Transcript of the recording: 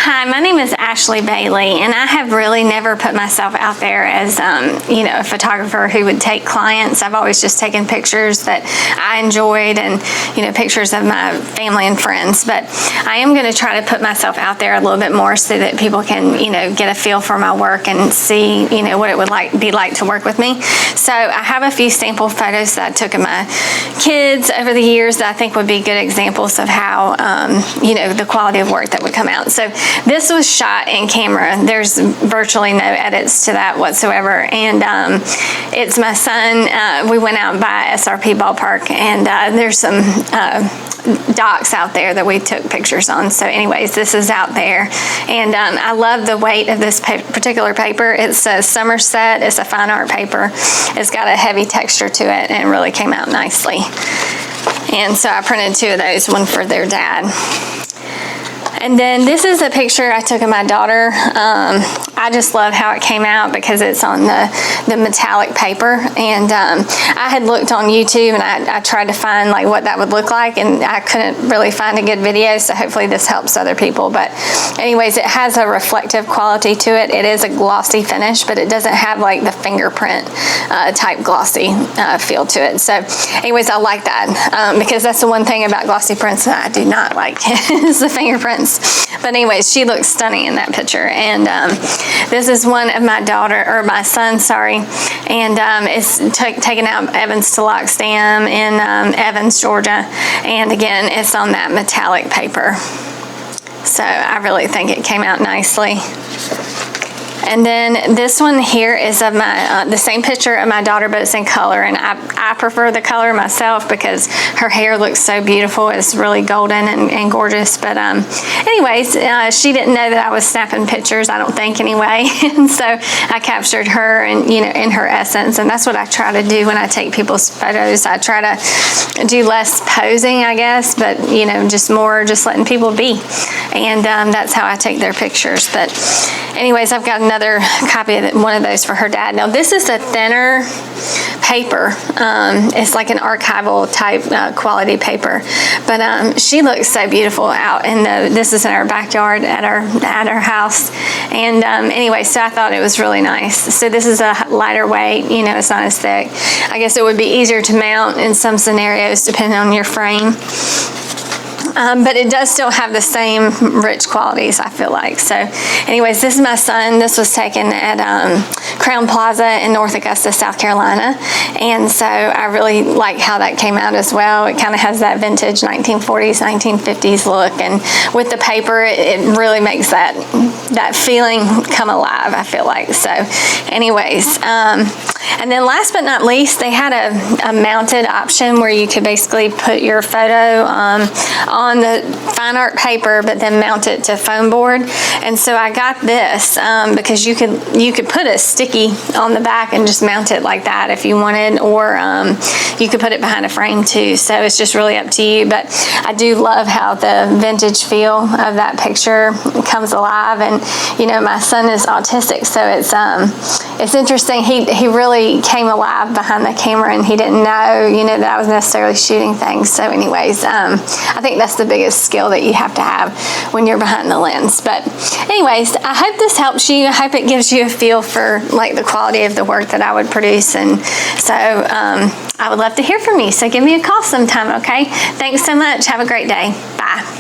Hi, my name is Ashley Bailey, and I have really never put myself out there as, a photographer who would take clients. I've always just taken pictures that I enjoyed and, pictures of my family and friends. But I am going to try to put myself out there a little bit more so that people can, get a feel for my work and see, what it would be like to work with me. So I have a few sample photos that I took of my kids over the years that I think would be good examples of how, the quality of work that would come out. So this was shot in camera. There's virtually no edits to that whatsoever. And it's my son. We went out by SRP Ballpark, and there's some docks out there that we took pictures on. So anyways, this is out there. And I love the weight of this particular paper. It's a Somerset. It's a fine art paper. It's got a heavy texture to it, and it really came out nicely. And so I printed two of those, one for their dad. And then this is a picture I took of my daughter. I just love how it came out because it's on the metallic paper. And I had looked on YouTube, and I tried to find like what that would look like, and I couldn't really find a good video, so hopefully this helps other people. But anyways, it has a reflective quality to it. It is a glossy finish, but it doesn't have like the fingerprint type glossy feel to it. So anyways, I like that because that's the one thing about glossy prints that I do not like is the fingerprints. But anyways, she looks stunning in that picture. And this is one of my son, and it's taken out Evans to Locks Dam in Evans, Georgia. And again, it's on that metallic paper. So I really think it came out nicely. And then this one here is of my the same picture of my daughter, but it's in color, and I prefer the color myself because her hair looks so beautiful. It's really golden and gorgeous. But anyways, she didn't know that I was snapping pictures, I don't think, anyway. And so I captured her and in her essence, and that's what I try to do when I take people's photos. I try to do less posing, I guess, but just more just letting people be. And that's how I take their pictures. But anyways, I've got another copy of one of those for her dad. Now this is a thinner paper. It's like an archival type quality paper, but she looks so beautiful out in this is in our backyard at our house. And anyway, so I thought it was really nice. So this is a lighter weight, it's not as thick. I guess it would be easier to mount in some scenarios depending on your frame. But it does still have the same rich qualities, I feel like. So anyways, this is my son. This was taken at Crown Plaza in North Augusta, South Carolina. And so I really like how that came out as well. It kind of has that vintage 1940s, 1950s look. And with the paper, it really makes that feeling come alive, I feel like. So anyways, and then last but not least, they had a mounted option where you could basically put your photo on the fine art paper, but then mount it to foam board. And so I got this because you could put a sticky on the back and just mount it like that if you wanted, or you could put it behind a frame too. So it's just really up to you. But I do love how the vintage feel of that picture comes alive. And my son is autistic, so it's interesting. He really came alive behind the camera, and he didn't know that I was necessarily shooting things. So anyways, I think that's the biggest skill that you have to have when you're behind the lens. But anyways, I hope this helps you. I hope it gives you a feel for like the quality of the work that I would produce. And so I would love to hear from you. So give me a call sometime, okay? Thanks so much. Have a great day. Bye.